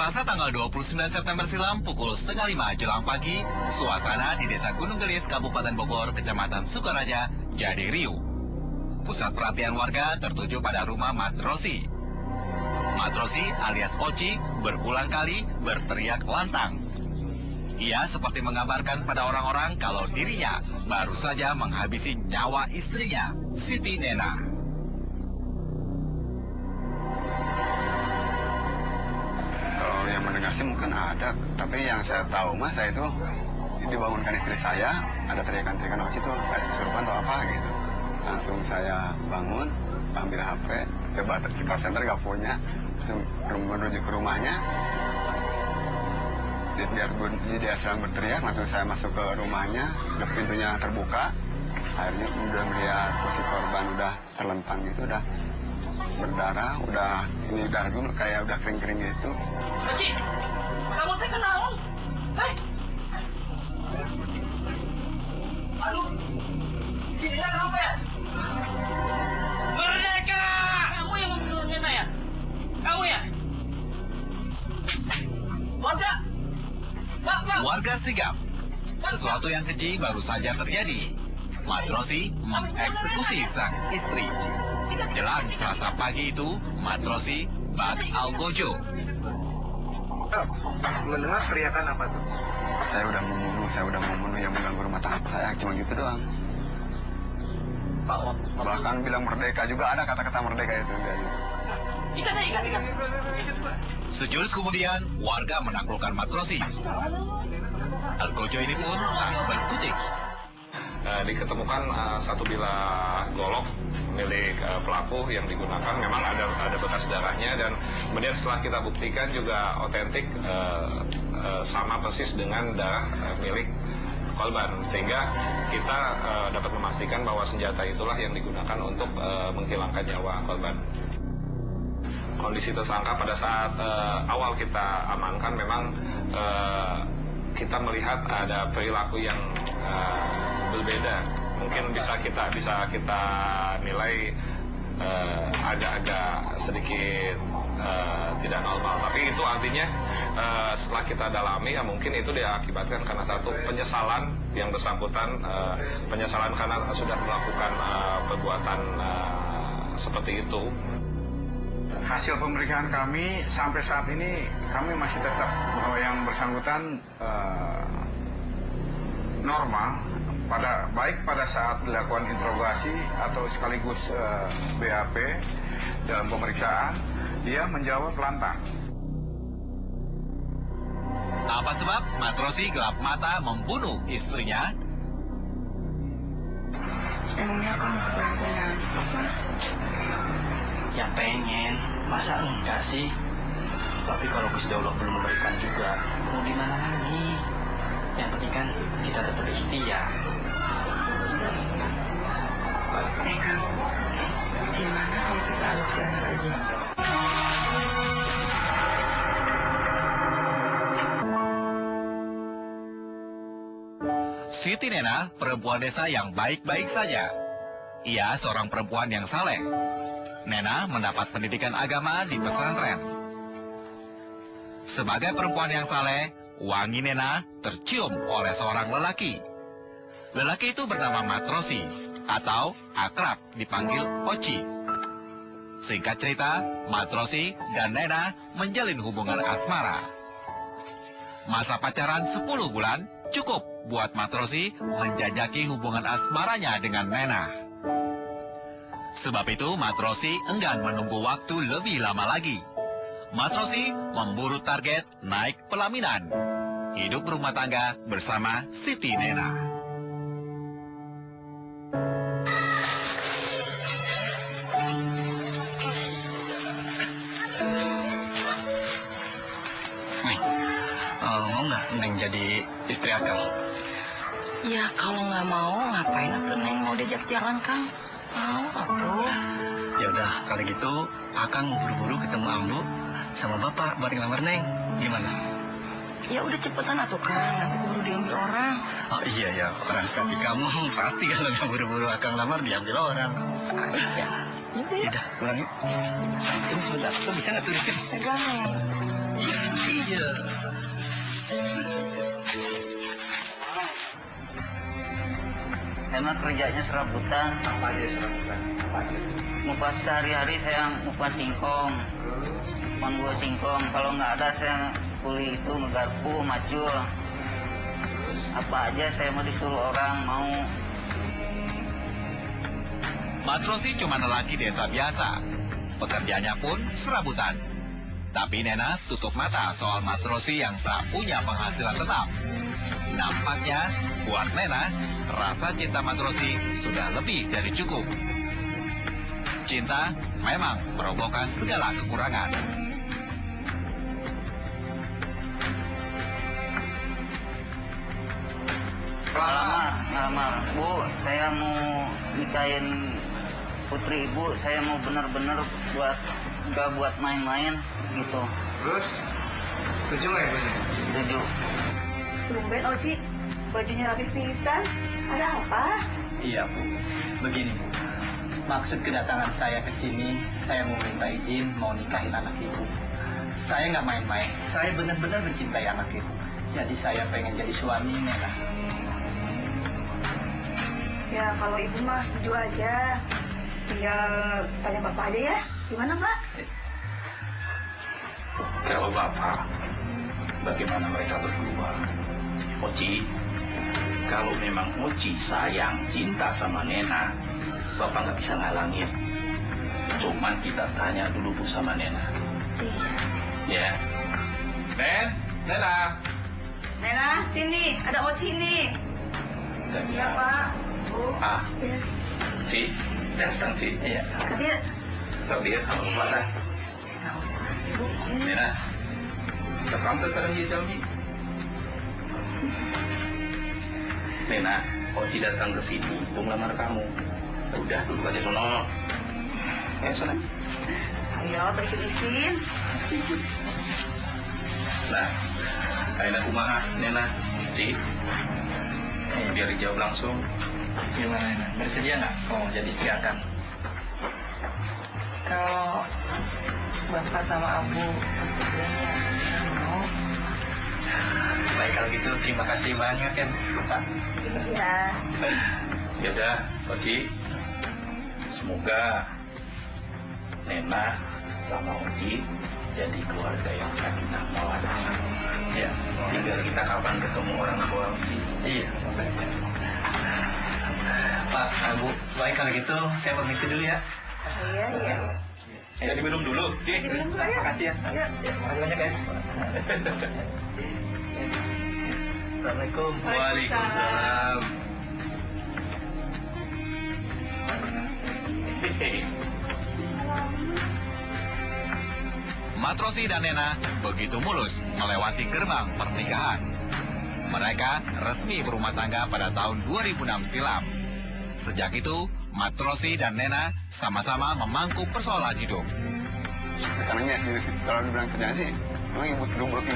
Selasa tanggal 29 September silam pukul setengah 5 jelang pagi, suasana di Desa Gunung Gelis, Kabupaten Bogor, Kecamatan Sukaraja, jadi riuh. Pusat perhatian warga tertuju pada rumah Matrosi. Matrosi alias Oci berulang kali berteriak lantang. Ia seperti mengabarkan pada orang-orang kalau dirinya baru saja menghabisi nyawa istrinya, Siti Nena. Yang mendengar sih mungkin ada, tapi yang saya tahu mas, saya itu dibangunkan istri saya, ada teriakan-teriakan Oci tuh kayak kesurupan atau apa gitu. Langsung saya bangun, ambil HP, ke call center gak punya, langsung menuju ke rumahnya. Dia sedang berteriak, langsung saya masuk ke rumahnya, pintunya terbuka, akhirnya udah melihat posisi korban udah terlentang gitu, udah berdarah, ini darah dulu kayak udah kering-kering gitu. Oci, kamu teh kenal? Aduh, sini kenapa ya? Merdeka! Kamu yang membunuh Nena ya? Kamu ya? Warga! Pak! Warga sigap. Sesuatu yang keji baru saja terjadi. Matrosi mengeksekusi sang istri. Jelang Selasa pagi itu, Matrosi bak Algojo. Mendengar teriakan apa tuh? Saya udah membunuh yang mengganggu rumah tangga saya, cuma gitu doang. Bahkan bilang merdeka juga, ada kata-kata merdeka itu. Ikat. Sejurus kemudian, warga menaklukkan Matrosi. Algojo ini pun tak berkutik. Diketemukan satu bilah golok milik pelaku yang digunakan, memang ada bekas darahnya, dan kemudian setelah kita buktikan juga otentik, sama persis dengan darah milik korban, sehingga kita dapat memastikan bahwa senjata itulah yang digunakan untuk menghilangkan nyawa korban. Kondisi tersangka pada saat awal kita amankan, memang kita melihat ada perilaku yang berbeda. Mungkin bisa kita nilai agak-agak sedikit tidak normal. Tapi itu artinya setelah kita dalami, ya mungkin itu diakibatkan karena satu penyesalan yang bersangkutan, penyesalan karena sudah melakukan perbuatan seperti itu. Hasil pemeriksaan kami sampai saat ini, kami masih tetap bahwa yang bersangkutan normal, baik pada saat dilakukan interogasi atau sekaligus BAP dalam pemeriksaan, dia menjawab lantang. Apa sebab Matrosi gelap mata membunuh istrinya? Emangnya kamu keberatan apa? Ya pengen, masa enggak sih? Tapi kalau Gusti Allah belum memberikan juga, mau gimana lagi? Yang penting kan kita tetap ikhtiar. Kang, gimana kalau kita adopsi anak aja? Siti Nena, perempuan desa yang baik-baik saja. Ia seorang perempuan yang saleh. Nena mendapat pendidikan agama di pesantren. Sebagai perempuan yang saleh, wangi Nena tercium oleh seorang lelaki. Lelaki itu bernama Matrosi, atau akrab dipanggil Oci. Singkat cerita, Matrosi dan Nena menjalin hubungan asmara. Masa pacaran 10 bulan cukup buat Matrosi menjajaki hubungan asmaranya dengan Nena. Sebab itu Matrosi enggan menunggu waktu lebih lama lagi. Matrosi memburu target naik pelaminan. Hidup rumah tangga bersama Siti Nena. Nih, mau nggak Neng jadi istri Akang? Ya kalau nggak mau, ngapain atuh Neng mau diajak jalan Kang? Mau atuh. Ya udah, kalau gitu Akang mau buru-buru ketemu Ambu sama Bapak buat ngelamar Neng. Gimana? Ya udah cepetan atuh Kang, nanti keburu diambil orang. Oh iya ya, orang seperti kamu pasti kalau nggak buru-buru Akang lamar diambil orang. Saja. Yaudah, pulang yuk. Tunggu sebentar, lo bisa nggak turunin? Pegang Neng. Iya. Emang kerjanya serabutan. Apa aja serabutan? Apa aja? Ngupas sehari-hari saya ngupas singkong. Gua singkong. Kalau nggak ada saya kuli itu ngegarpu, macul. Apa aja saya mau disuruh orang mau. Matrosi cuma lelaki desa biasa. Pekerjaannya pun serabutan. Tapi Nena tutup mata soal matrosi yang tak punya penghasilan tetap. Nampaknya buat Nena, rasa cinta matrosi sudah lebih dari cukup. Cinta memang merobohkan segala kekurangan. Ngelamar. Bu, saya mau nikahin putri ibu. Saya mau bener-bener gak buat main-main gitu. Terus, setuju nggak ibunya? Setuju. Tumben Oji, bajunya rapi pisan. Ada apa? Iya, Bu. Begini, Bu. Maksud kedatangan saya ke sini, saya mau minta izin mau nikahin anak ibu. Saya nggak main-main. Saya benar-benar mencintai anak ibu. Jadi saya pengen jadi suami Nena. Ya kalau ibu mah setuju aja. Tinggal tanya bapak aja ya. Gimana Pak? Kalau Bapak, bagaimana mereka berdua? Oci, kalau memang Oci sayang, cinta sama Nena, Bapak nggak bisa ngalangin. Cuman kita tanya dulu Bu sama Nena. Iya. Ya. Nena. Nena, sini. Ada Oci nih. Dan Iya Pak. Bu. Ah, Ya. Ci, datang Ci. Iya. Kadir. So dia sama Bapak. Bu, ini. Nena, datang ke sarang dia Jami. Nena, Oci datang ke sini, mau ngelamar kamu. Udah, duduk aja sono. Ya, sana. Ayo, berikan izin. Nah, kayaknya kumaha, Nena, Ci. Biar dijawab langsung. Gimana Nena? Bersedia nggak mau jadi istri Akang? Kalau Bapak sama Abu sebenarnya mau. Baik kalau gitu, terima kasih banyak ya, Pak. Iya. Ya udah, Oci. Semoga Nena sama Oci jadi keluarga yang sakinah mawaddah. Ya, tinggal kita kapan ketemu orang tua Oci. Iya. Pak, Bu, baik kalau gitu, saya permisi dulu ya. Iya, iya. Ya diminum dulu. Diminum dulu ya. Makasih ya. Iya. Makasih banyak ya. Assalamualaikum. Waalaikumsalam. Matrosi dan Nena begitu mulus melewati gerbang pernikahan. Mereka resmi berumah tangga pada tahun 2006 silam. Sejak itu, Matrosi dan Nena sama-sama memangku persoalan hidup. Karena kalau dibilang kerjaan sih, memang ibu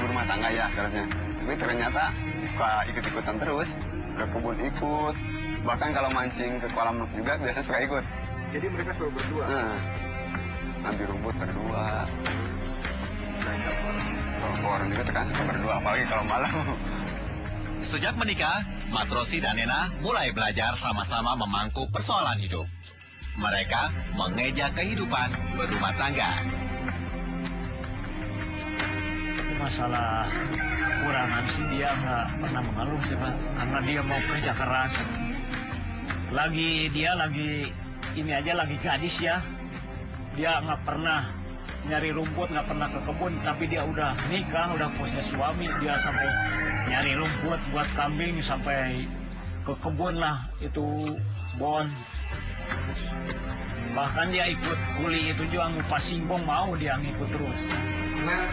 rumah tangga ya seharusnya. Tapi ternyata suka ikut-ikutan terus, ke kebun ikut. Bahkan kalau mancing ke kolam juga biasanya suka ikut. Jadi mereka selalu berdua? Ambil rumput berdua. Kalau ke warung juga tekan suka berdua, apalagi kalau malam. Sejak menikah, Matrosi dan Nena mulai belajar sama-sama memangku persoalan hidup. Mereka mengeja kehidupan berumah tangga. Masalah kurangan sih dia nggak pernah mengeluh sih Pak, karena dia mau kerja keras. Dia lagi ini aja lagi gadis ya, dia nggak pernah nyari rumput, nggak pernah ke kebun, tapi dia udah nikah, udah punya suami, dia sampai nyari rumput buat kambing, sampai ke kebun lah itu bon. Bahkan dia ikut kuli itu juga ngupas singkong, mau dia ngikut terus. Nah,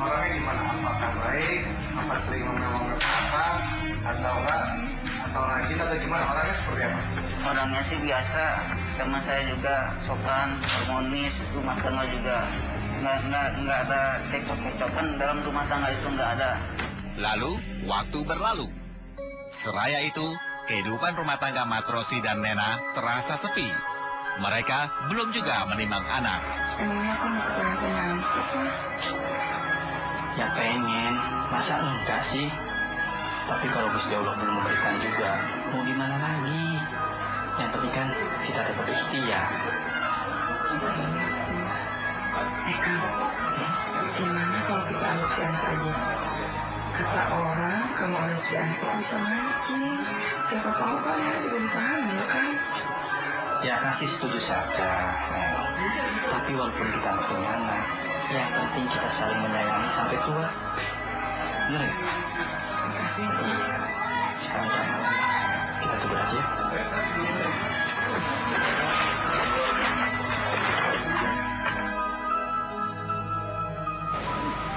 orangnya gimana? Apakah baik? Apa sering ngomong ke atas? Atau rajin atau gimana? Orangnya seperti apa? Orangnya sih biasa, sama saya juga sopan, harmonis, rumah tangga juga nggak ada cekcok-cekcokan dalam rumah tangga itu nggak ada. Lalu, waktu berlalu. Seraya itu, kehidupan rumah tangga Matrosi dan Nena terasa sepi. Mereka belum juga menimbang anak. Emangnya aku mau ke penampu, Pak? Ya pengen, masa enggak sih? Tapi kalau Gusti Allah belum memberikan juga, mau gimana lagi? Yang penting kan kita tetap ikhtiar. Kang, gimana kalau kita adopsi anak aja? Kata orang, kalau adopsi anak itu bisa mancing. Siapa tahu kan ya juga bisa hamil kan? Ya kan sih setuju saja. Tapi walaupun kita nggak punya anak, yang penting kita saling menyayangi sampai tua. Bener ya? Terima kasih. Iya. Sekarang udah malam. Kita tunggu aja ya.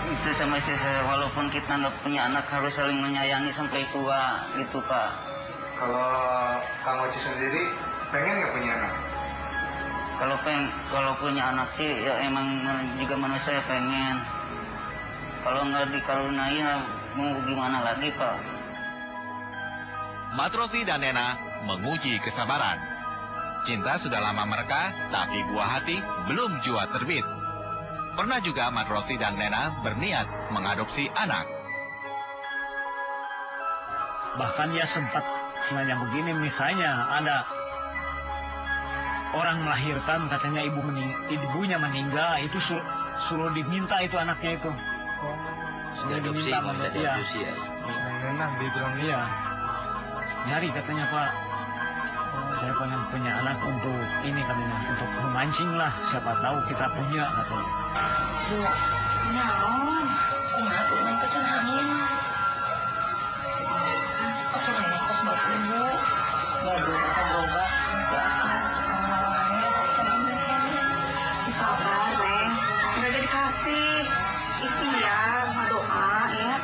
Itu sama istri saya, walaupun kita nggak punya anak harus saling menyayangi sampai tua gitu Pak. Kalau Kang Oci sendiri pengen nggak punya anak? Kalau punya anak sih ya emang juga manusia pengen. Kalau nggak dikaruniai mau gimana lagi Pak? Matrosi dan Nena menguji kesabaran. Cinta sudah lama mereka, tapi buah hati belum jua terbit. Pernah juga Matrosi dan Nena berniat mengadopsi anak. Bahkan dia sempat nanya begini, misalnya ada orang melahirkan, katanya ibunya meninggal, itu suruh diminta itu anaknya itu. Sudah diminta ya. Nena dia bilang iya. Nyari katanya Pak. Saya pengen punya anak untuk ini katanya, untuk memancing lah, siapa tahu kita punya katanya. Bu, naon? Kumaha tuh neng teh can hamil? Atuh neng kos batu Bu. Berobat enggak akan sama lawannya can hamil hamil. Sabar, Neng. Udah jadi kasih. Ikhtiar, doa, ya.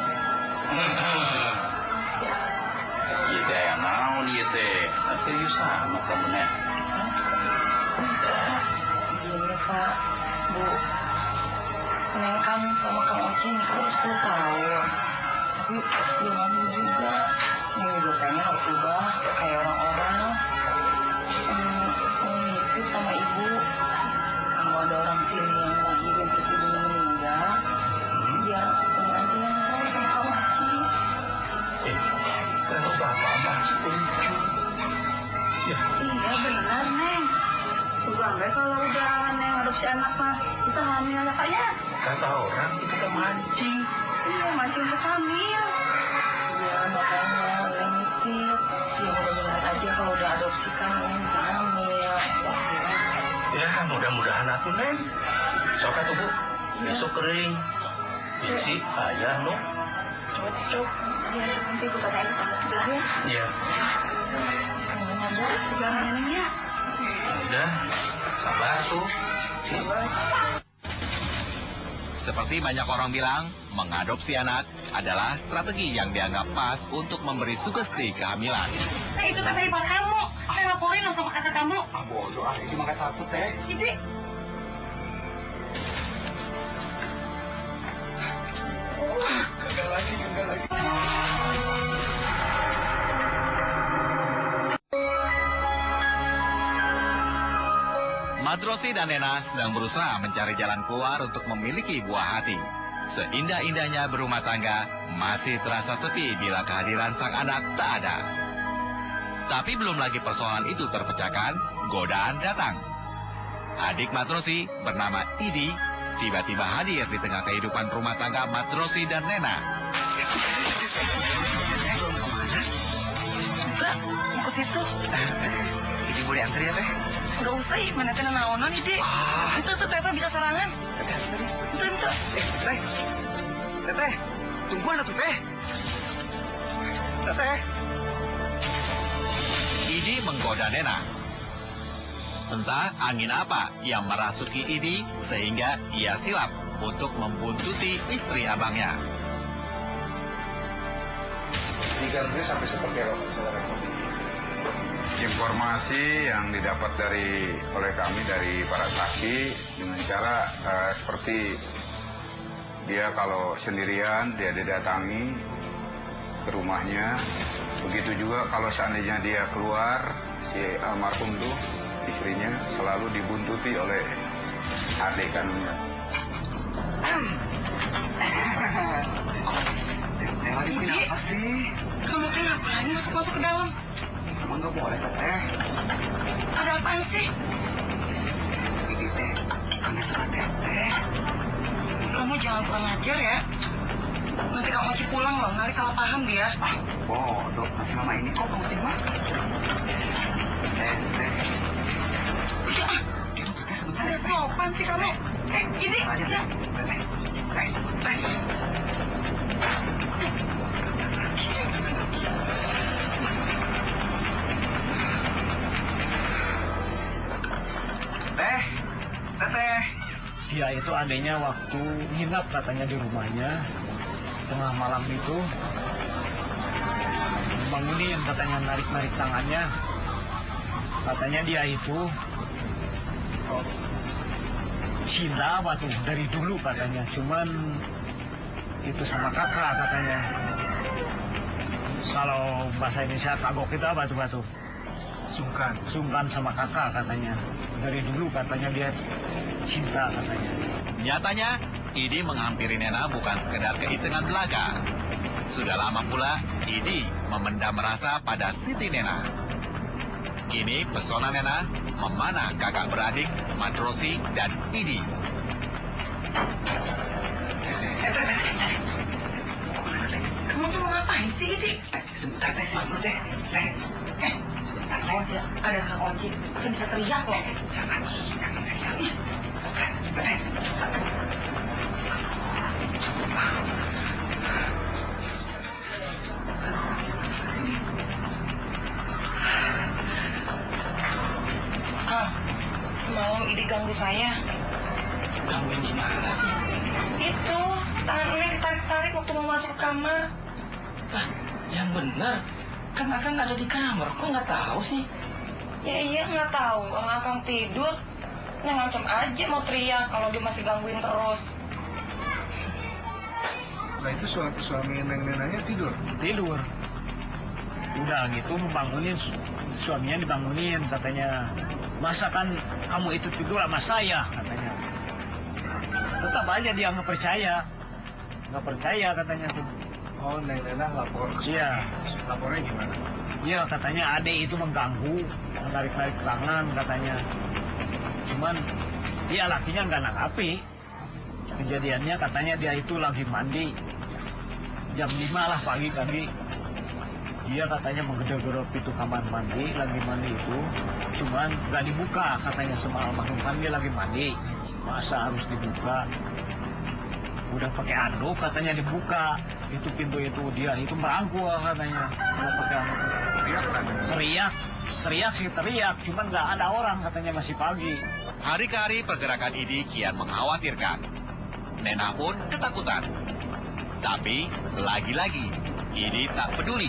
Iya teh, naon iya teh. Serius amat kamu Nek. Gini Pak, Bu. Neng kan sama Kang Oci nikah udah 10 tahun. Tapi belum hamil juga. Neng juga pengen ubah kayak orang-orang. Mau nitip sama ibu. Kalau ada orang sini yang lahirin terus ibunya meninggal, biar Neng aja yang ngurus sama Kang Oci. Kalau bapak mah setuju. Iya benar, Neng. Sebulan kalau udah Neng adopsi anak mah bisa hamil ya Pak ya? Kata orang itu kan mancing. Iya, mancing untuk hamil. Iya, makanya Neng nitip. Ya mudah-mudahan aja kalau udah adopsi kan Neng bisa hamil. Ya mudah-mudahan atuh Nen. Sok atuh Bu. Besok kering. Isi ayah no. Cocok. Ya, nanti aku tanyain ke kamu sebelah ya. Iya. Semuanya Bu, sebelah Neng ya. Udah. Sabar tuh. Seperti banyak orang bilang, mengadopsi anak adalah strategi yang dianggap pas untuk memberi sugesti kehamilan. Saya itu tadi buat kamu. Saya laporin loh sama kakak kamu. Bodoh, ini mah takut teh. Itu. Gagal lagi. Matrosi dan Nena sedang berusaha mencari jalan keluar untuk memiliki buah hati. Seindah-indahnya berumah tangga, masih terasa sepi bila kehadiran sang anak tak ada. Tapi belum lagi persoalan itu terpecahkan, godaan datang. Adik Matrosi bernama Idi tiba-tiba hadir di tengah kehidupan rumah tangga Matrosi dan Nena. Enggak, mau ke situ. Jadi boleh antri ya teh? Enggak usah, mana teh naonan ide. Itu tuh Teteh bisa sorangan. Itu. Teteh, tunggu lah tuh teh. Teteh. Idi menggoda Nena. Entah angin apa yang merasuki Idi sehingga ia silap untuk membuntuti istri abangnya. Diganti sampai seperti apa, saudara? Informasi yang didapat oleh kami dari para saksi dengan cara seperti dia kalau sendirian dia didatangi ke rumahnya, begitu juga kalau seandainya dia keluar si almarhum tuh istrinya selalu dibuntuti oleh adik kandungnya. sih? Kamu teh ngapain masuk-masuk ke dalam? Emang nggak boleh, Teteh. Ada apaan sih? Ini teh, kangen sama Teteh. Kamu jangan kurang ajar ya. Nanti Kang Oci pulang loh, nanti salah paham dia. Ah, bodoh. Nah, selama ini kok Bang Utin mah? Teteh. Udah, Teteh sebentar ada ya, Teh. sopan sih kamu. Ini, aja, Teh. Teteh. Teh. Teteh. Dia itu adanya waktu nginap katanya di rumahnya. Tengah malam itu bangunin katanya narik-narik tangannya. Katanya dia itu cinta apa tuh dari dulu katanya. Cuman itu sama kakak katanya. Kalau bahasa Indonesia kagok itu apa tuh batu? Sungkan. Sungkan sama kakak katanya. Dari dulu katanya dia cinta katanya. Nyatanya, Idi menghampiri Nena bukan sekedar keisengan belaka. Sudah lama pula, Idi memendam rasa pada Siti Nena. Kini pesona Nena memanah kakak beradik Matrosi dan Idi. kamu tuh mau ngapain sih, Idi? Sebentar, Teh. Sebentar, Teh. Awas ya, ada Kang Oci. Kita bisa teriak loh. Jangan teriak. Teteh. Kang, semalam Idi ganggu saya. Gangguin gimana sih? Itu, tangan ini ditarik-tarik waktu mau masuk ke kamar. Lah, yang bener. Kan Akang ada di kamar, kok nggak tahu sih? Ya iya nggak tahu, orang Akang tidur. Nah ngancam aja mau teriak kalau dia masih gangguin terus. Nah itu suami Neng Nenanya tidur? Tidur. Udah gitu membangunin, suaminya dibangunin katanya. Masa kan kamu itu tidur sama saya katanya. Tetap aja dia nggak percaya. Nggak percaya katanya tuh. Oh, Neng Nena lapor ke Iya. Lapornya gimana? Iya katanya adek itu mengganggu, menarik-narik tangan katanya. Cuman dia lakinya nggak nanggapi. Kejadiannya katanya dia itu lagi mandi. Jam 5 lah pagi. Dia katanya menggedor-gedor pintu kamar mandi, lagi mandi itu. Cuman nggak dibuka katanya sama almarhum, kan dia lagi mandi. Masa harus dibuka? Udah pakai anduk katanya dibuka. Itu pintu itu dia itu merangkul katanya. Udah pakai anduk. Teriak sih teriak. Cuman nggak ada orang katanya masih pagi. Hari ke hari pergerakan Idi kian mengkhawatirkan. Nena pun ketakutan. Tapi lagi-lagi Idi tak peduli.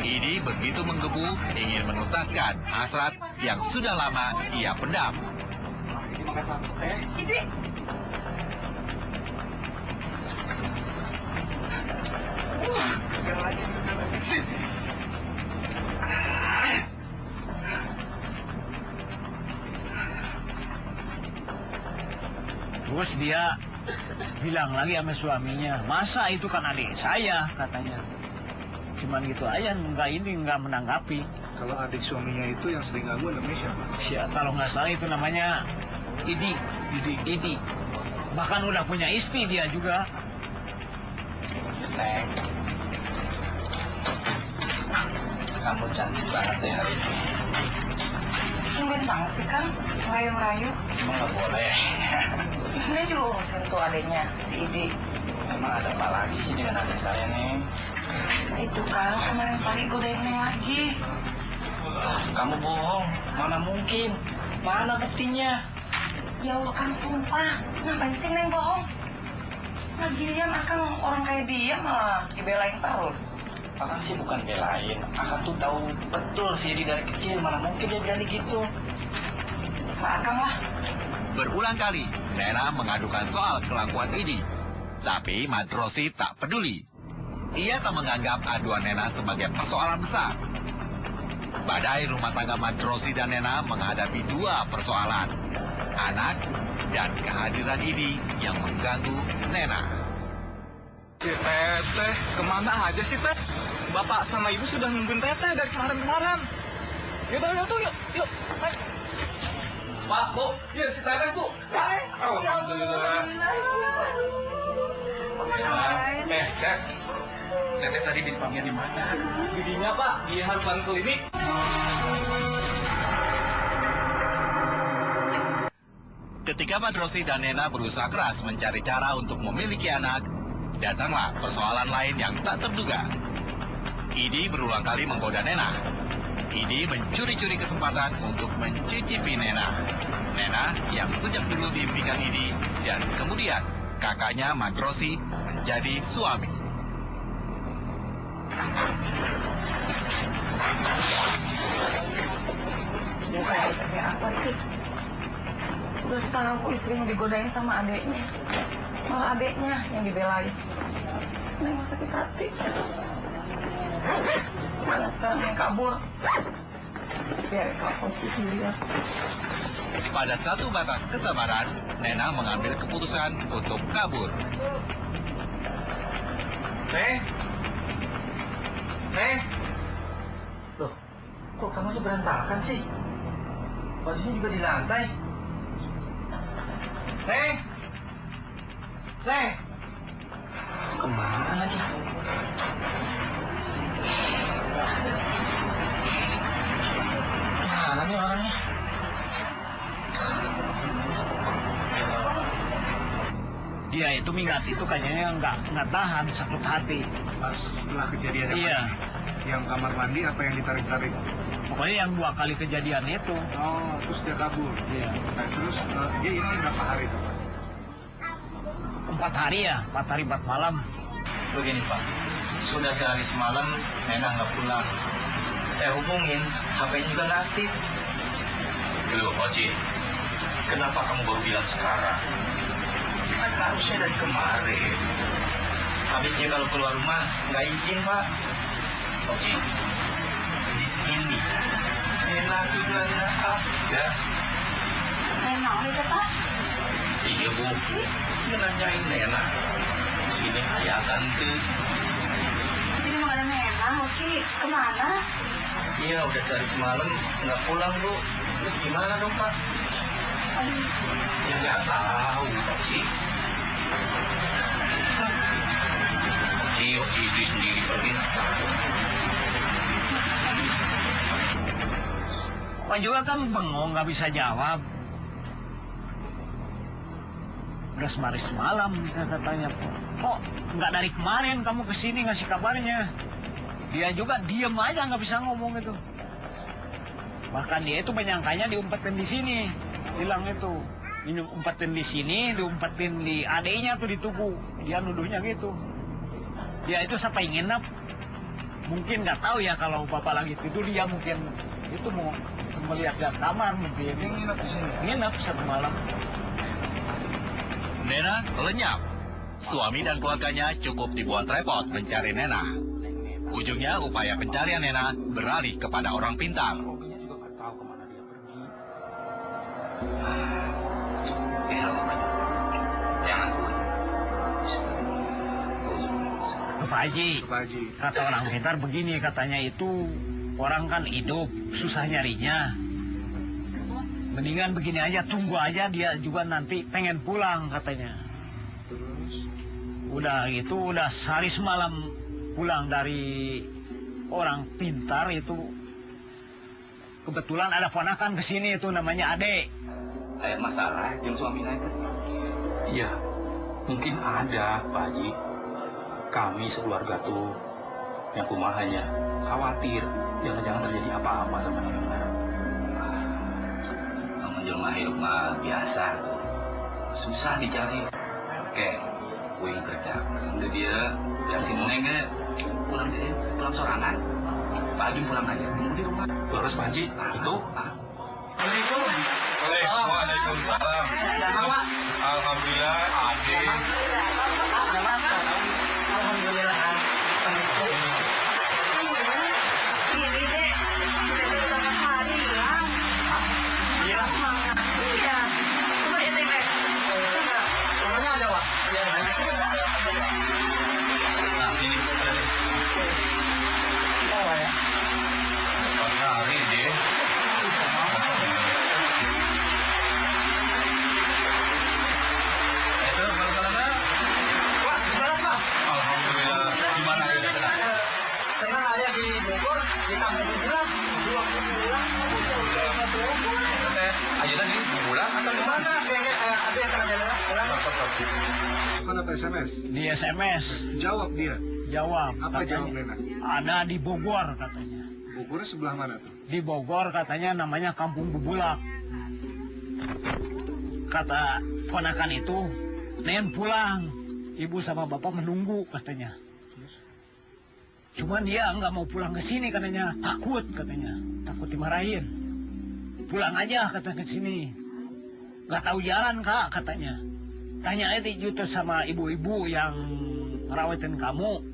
Idi begitu menggebu ingin menuntaskan hasrat yang sudah lama ia pendam. Ini makan apa, Teh? Idi, Udah lagi sih. Terus dia bilang lagi sama suaminya, masa itu kan adik saya katanya. Cuman gitu aja, nggak menanggapi. Kalau adik suaminya itu yang sering ganggu namanya siapa? Kalau nggak salah itu namanya Idi. Bahkan udah punya istri dia juga. Neng, kamu cantik banget deh hari ini. tumben banget sih Kang, merayu-merayu. Emang nggak boleh. Ini juga urusin tuh adanya, si Idi. Emang ada apa lagi sih dengan adik saya, Neng? Itu Kang, kemarin pagi godain Neng lagi. Kamu bohong, mana mungkin? Mana buktinya? Ya Allah Kang, sumpah. Ngapain sih Neng bohong? Lagian Akang orang kayak dia malah dibelain terus. Akang sih bukan belain. Akang tuh tahu betul si Idi dari kecil. Mana mungkin dia berani gitu? Sama Akang lah. Berulang kali, Nena mengadukan soal kelakuan Idi. Tapi Madrosi tak peduli. Ia tak menganggap aduan Nena sebagai persoalan besar. Badai rumah tangga Madrosi dan Nena menghadapi dua persoalan. Anak dan kehadiran Idi yang mengganggu Nena. Si Teteh, kemana aja sih Teh? Bapak sama Ibu sudah nungguin Teteh dari kemarin-kemarin. Yaudah, yuk. Ayo. Pak, Bu, ya si Teteh, Bu. Alhamdulillah. Chef. Teteh tadi dipanggil di mana? Didinya, Pak, di harapan klinik. Ketika Madrosi dan Nena berusaha keras mencari cara untuk memiliki anak, datanglah persoalan lain yang tak terduga. Idi berulang kali menggoda Nena. Idi mencuri-curi kesempatan untuk mencicipi Nena. Nena yang sejak dulu diimpikan Idi, dan kemudian kakaknya Madrosi menjadi suami. Ya kayak apa sih? Udah tahu istrinya digodain sama adeknya, malah adeknya yang dibelain. Neng sakit hati. Mana sekarang yang kabur? Biar kalau Cici lihat. Pada satu batas kesabaran, Nena mengambil keputusan untuk kabur. Neng. Loh, kok kamarnya berantakan sih? Bajunya juga di lantai. Neng. Kemana lagi? Mana nih orangnya? Dia itu minggat itu kayaknya nggak tahan, sakit hati. Pas setelah kejadian Iya. Yang kamar mandi apa yang ditarik-tarik? Pokoknya yang 2 kali kejadian itu. Oh, terus dia kabur. Iya. Nah, terus dia hilang berapa hari tuh, Pak? 4 hari ya, 4 hari 4 malam. Begini Pak, sudah sehari semalam Nena nggak pulang. Saya hubungin, HP-nya juga nggak aktif. Loh, Oci, kenapa kamu baru bilang sekarang? Kan harusnya dari kemarin. Habis dia kalau keluar rumah nggak izin Pak. Oci, di sini Nena juga nggak ada. Memang itu Pak. Iya Bu, dia nanyain Nena. Di sini ayah tante. Di sini mau ada Nena, Oci. Kemana? Iya, udah sehari semalam nggak pulang Bu. Terus gimana dong Pak? Aduh, Ya nggak tahu, Oci. Oci istri sendiri pergi. Pak juga kan bengong, nggak bisa jawab. Udah semalam katanya, kok nggak dari kemarin kamu kesini ngasih kabarnya? Dia juga diem aja, nggak bisa ngomong itu. Bahkan dia itu menyangkanya diumpetin di sini, hilang itu. Diumpetin di sini, diumpetin di adeknya tuh di tubuh. Dia nuduhnya gitu. Dia itu sampai nginep. Mungkin nggak tahu ya kalau bapak lagi tidur, dia mungkin itu mau melihat ke kamar mungkin. Dia nginep di sini. Nginep 1 malam. Nena lenyap. Suami dan keluarganya cukup dibuat repot mencari Nena. Ujungnya upaya pencarian Nena beralih kepada orang pintar. Robinya juga nggak tahu kemana dia pergi. Jangan Pak Haji, Pak Haji. kata orang pintar begini, katanya itu orang kan hidup, susah nyarinya. Mendingan begini aja, tunggu aja, dia juga nanti pengen pulang katanya. Terus? Udah gitu, udah sehari semalam pulang dari orang pintar itu. Kebetulan ada ponakan kesini itu namanya Ade. Ada masalah jeung suamina itu? Iya, mungkin ada, Pak Haji. Kami sekeluarga tuh yang kumahanya khawatir jangan-jangan terjadi apa-apa sama Nona. Menjelma hidup mah biasa tuh. Susah dicari. Oke, gue kerja. Enggak dia jelasin Neng pulang sorangan. Pak Haji pulang aja, tunggu di rumah. Terus Pak Haji, itu? Waalaikumsalam. Alhamdulillah, Ade. Alhamdulillah. Ini deh, sudah beberapa hari hilang. Iya. Iya. Coba SMS. Coba. Namanya ada, Wak? Tapi SMS Nena hilang. Kan apa SMS? Di SMS. Jawab dia. Jawab. Apa katanya, jawab Nena? ada di Bogor katanya. Bogornya sebelah mana tuh? Di Bogor katanya namanya Kampung Bubulak. Kata ponakan itu, Nen pulang. Ibu sama bapak menunggu katanya. Cuman dia nggak mau pulang ke sini katanya, takut katanya, takut dimarahin. Pulang aja katanya ke sini. Nggak tahu jalan kak katanya. Tanya aja juta sama ibu-ibu yang ngerawatin kamu.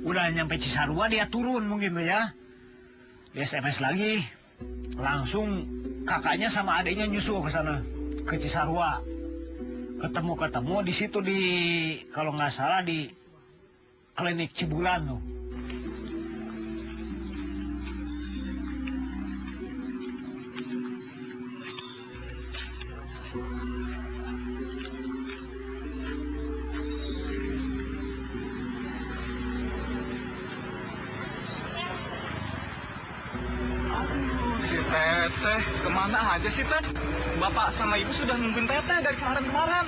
Udah nyampe Cisarua dia turun mungkin tuh ya. Di SMS lagi, langsung kakaknya sama adiknya nyusul ke sana ke Cisarua. Ketemu di situ di kalau nggak salah di klinik Cibulan tuh. Si Teteh, kemana aja sih Teh? Bapak sama Ibu sudah nungguin Teteh dari kemarin-kemarin.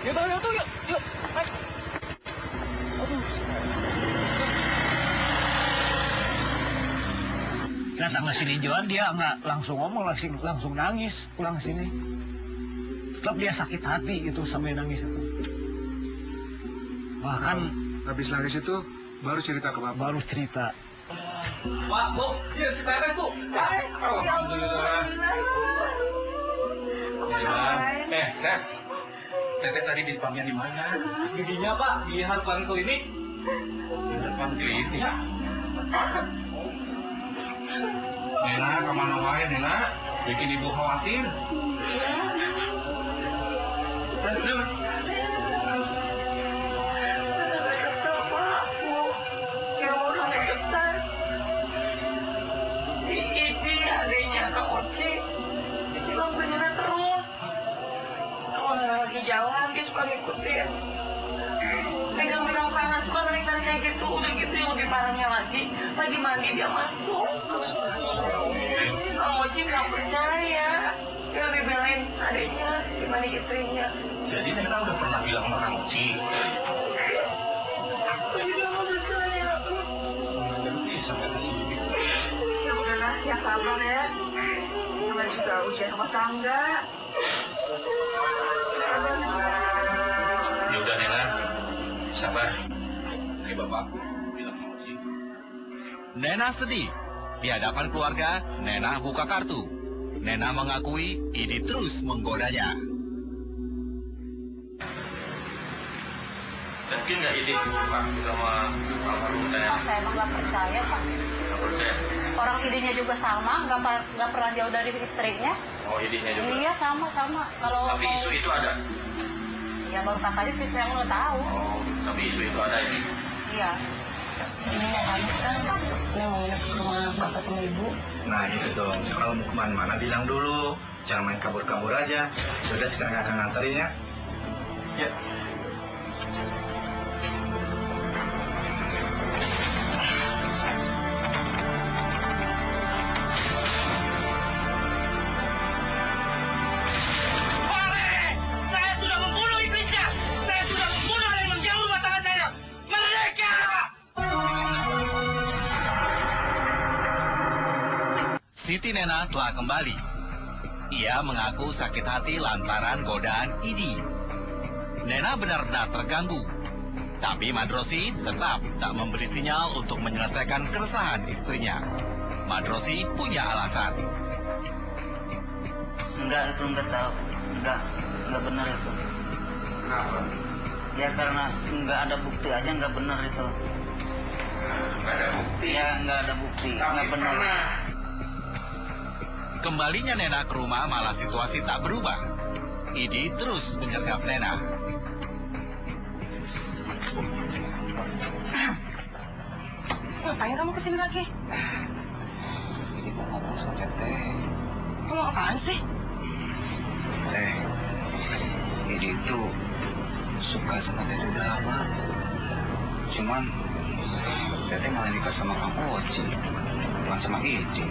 Yuk, yuk. Naik. Nah sama si Linjoan dia nggak langsung ngomong, langsung nangis pulang ke sini. Tetap dia sakit hati itu sampai nangis itu. Bahkan habis nangis itu baru cerita ke Bapak. Baru cerita. Pak, Bu, ya si Teteh, Bu. Alhamdulillah. Seth. Teteh tadi di depannya di mana? Giginya Pak, di harapan klinik. Di depan klinik. Nena, kemana wae Nena? Bikin ibu khawatir. Terus. Jalan dia suka ngikutin pegang tangan suka tarik kayak gitu. Udah gitu yang lebih parahnya lagi mandi dia masuk. Om Oci nggak percaya, dia lebih belain adiknya dibanding istrinya. Jadi Nena udah pernah bilang sama Kang Oci. Tapi dia nggak percaya. Ya udahlah, ya sabar ya. Namanya juga ujian rumah tangga. Ya udah Nena, sabar. Ini Bapak bilang sama Oci. Nena sedih. Di hadapan keluarga, Nena buka kartu. Nena mengakui Idi terus menggodanya. Yakin nggak Idi Pak sama almarhum Teh? Saya emang nggak percaya Pak. Nggak percaya? Orang idenya juga sama, nggak pernah jauh dari istrinya. Oh idinya juga? Iya sama. Kalau Tapi isu itu ada? Ya baru katanya sih saya nggak tahu. Oh, tapi isu itu ada ini? Iya. Ini mau balik kan, ini mau nginep ke rumah bapak sama ibu. Nah itu dong, kalau mau kemana-mana bilang dulu. Jangan main kabur-kabur aja. Sudah sekarang akan nganterin ya. Ya. Siti Nena telah kembali. Ia mengaku sakit hati lantaran godaan Idi. Nena benar-benar terganggu. Tapi Madrosi tetap tak memberi sinyal untuk menyelesaikan keresahan istrinya. Madrosi punya alasan. Enggak, itu enggak tahu. Enggak benar itu. Kenapa? Ya karena enggak ada bukti aja enggak benar itu. Enggak ada bukti? Ya enggak ada bukti, enggak benar. Kembalinya Nena ke rumah malah situasi tak berubah. Idi terus menyergap Nena. Ngapain kamu kesini lagi? Ini mau ngomong sama Teteh. Ngomong apaan sih? Teh, Idi itu suka sama Teteh udah lama. Cuman Teteh malah nikah sama Kang Oci, bukan sama Idi.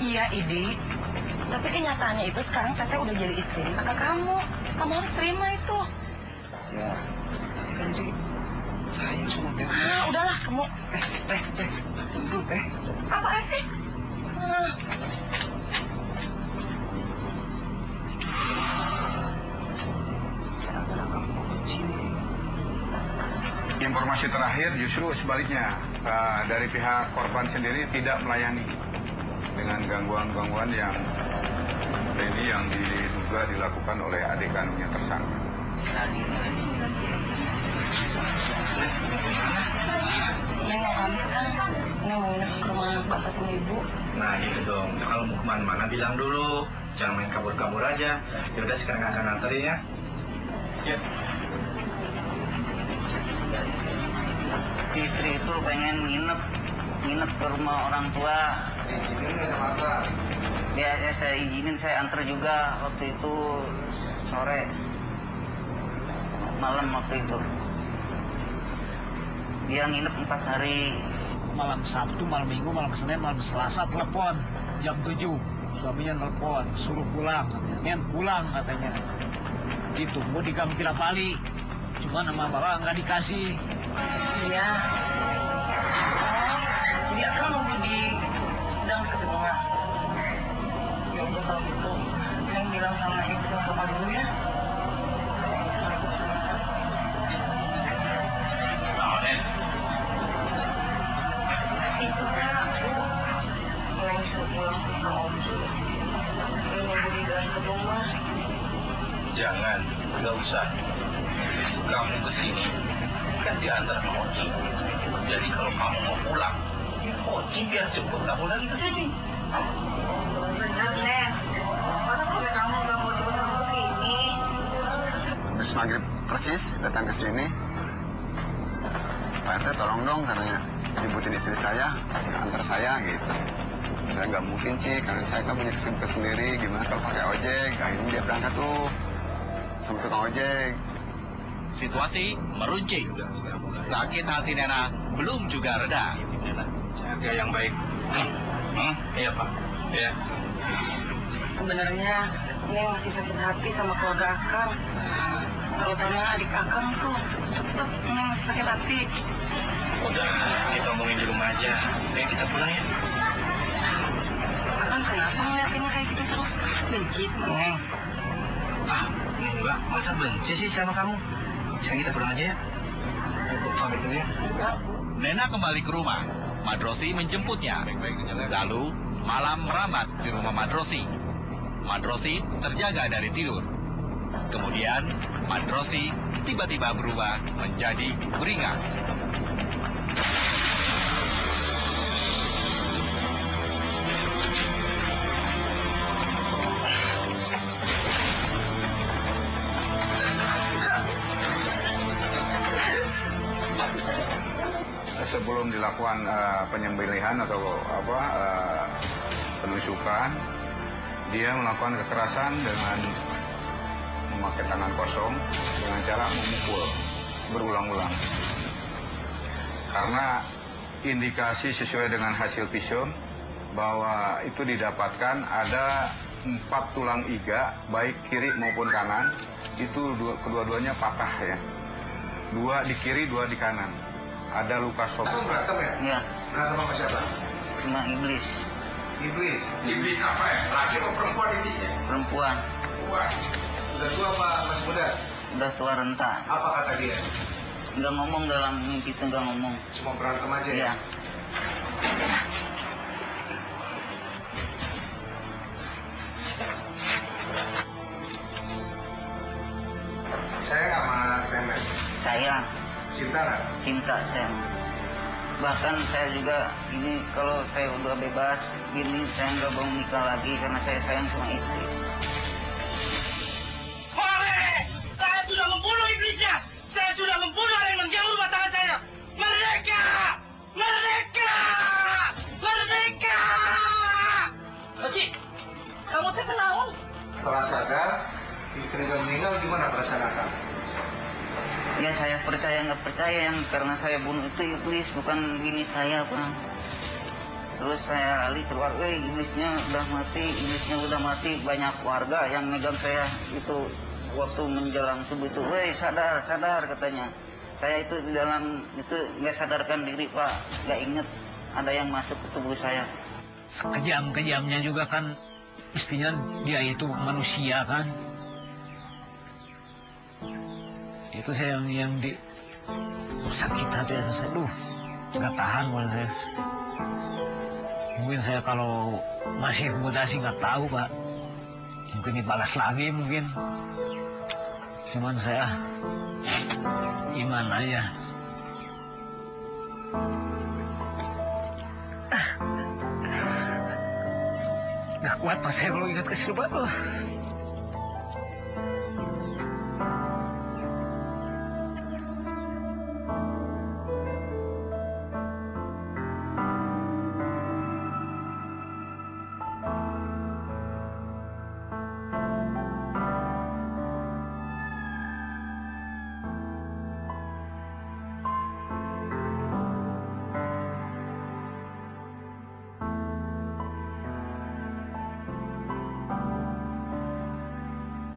Iya, Idi. Tapi kenyataannya itu sekarang Teteh udah jadi istri kakak kamu. Kamu harus terima itu. Ya, tapi kan Ci, sayang sama Teteh. Ah, udahlah kamu. Teh, tunggu Teh. Apa sih? Informasi terakhir justru sebaliknya, dari pihak korban sendiri tidak melayani dengan gangguan-gangguan yang ini yang diduga dilakukan oleh adik kandungnya tersangka. Neng mau pamit kan? Neng mau nginep ke rumah bapak sama ibu. Nah gitu dong, kalau mau kemana-mana bilang dulu. Jangan main kabur-kabur aja. Yaudah sekarang akan nganterin ya. Ya. Si istri itu pengen nginep ke rumah orang tua. Izinin nggak sama Akbar? Ya, saya izinin, saya antar juga waktu itu sore malam waktu itu. Dia nginep 4 hari. Malam Sabtu, malam Minggu, malam Senin, malam Selasa telepon jam 7. Suaminya telepon, suruh pulang. Nen pulang katanya. Ditunggu di Gang Tirapali. Cuma nama bapak nggak dikasih. Iya. Jadi akan nunggu di gudang ke rumah. Ya udah kalau gitu, Neng bilang sama ibu sama bapak dulu ya. Nah, Nen. Itu Kak, Neng suruh pulang sama Oci. Nunggu di gudang ke rumah. Jangan, nggak usah. Kamu kesini kan diantar sama Oci. Jadi kalau kamu mau pulang, Oci biar jemput kamu lagi ke sini. Bener, Nen. Masa sampai kamu nggak mau jemput aku ke sini? Habis maghrib persis datang ke sini. Pak RT tolong dong katanya jemputin istri saya, antar saya gitu. Saya nggak mungkin Ci, karena saya kan punya kesibukan sendiri. Gimana kalau pakai ojek? Akhirnya dia berangkat tuh sama tukang ojek. Situasi meruncing. Sakit hati Nena belum juga reda. Jaga yang baik. Iya Pak. Iya. Sebenarnya Neng masih sakit hati sama keluarga Akang. Terutama adik Akang tuh. Tetap Neng masih sakit hati. Udah, kita omongin di rumah aja. Ayo kita pulang ya. Akang kenapa ngeliatinnya kayak gitu terus? Benci sama Neng. Ah, enggak. Masa benci sih sama kamu? Sekarang kita pulang aja ya. Ayo pamit dulu ya. Nena kembali ke rumah. Madrosi menjemputnya. Lalu malam merambat di rumah Madrosi. Madrosi terjaga dari tidur. Kemudian Madrosi tiba-tiba berubah menjadi beringas. Sebelum dilakukan penyembelihan atau penusukan, dia melakukan kekerasan dengan memakai tangan kosong dengan cara memukul berulang-ulang. Karena indikasi sesuai dengan hasil visum bahwa itu didapatkan ada 4 tulang iga, baik kiri maupun kanan, itu kedua-duanya patah ya. 2 di kiri, 2 di kanan. Ada luka sobek. Kamu berantem ya? Iya. Berantem sama siapa? Cuma iblis. Iblis? Iblis apa ya? Laki atau perempuan iblisnya? Perempuan. Perempuan. Udah tua apa masih muda? Udah tua renta. Apa kata dia? Nggak ngomong dalam mimpi itu, nggak ngomong. Cuma berantem aja Iya. ya? Saya sama Nenek. Saya Cinta nggak? cinta saya. Bahkan saya juga ini kalau saya udah bebas gini saya nggak mau nikah lagi karena saya sayang sama istri. Hore! Saya sudah membunuh iblisnya! Saya sudah membunuh orang yang mengganggu rumah tangga saya! Merdeka! Merdeka! Merdeka! Oci, kamu teh kenaon? Setelah sadar, istri udah meninggal, gimana perasaan akang? Ya saya percaya nggak percaya yang karena saya bunuh itu iblis bukan bini saya, Bang. Terus saya lari keluar, Inggrisnya udah mati, banyak warga yang megang saya itu waktu menjelang subuh itu, sadar katanya. Saya itu di dalam itu nggak sadarkan diri Pak, nggak inget ada yang masuk ke tubuh saya. Kejam-kejamnya juga kan, mestinya dia itu manusia kan. Itu saya yang di sakit hati, saya nggak tahan saya. Mungkin saya kalau masih muda sih nggak tahu Pak, mungkin dibalas lagi mungkin. Cuman saya iman aja. Gak kuat Pak saya kalau ingat ke Silva.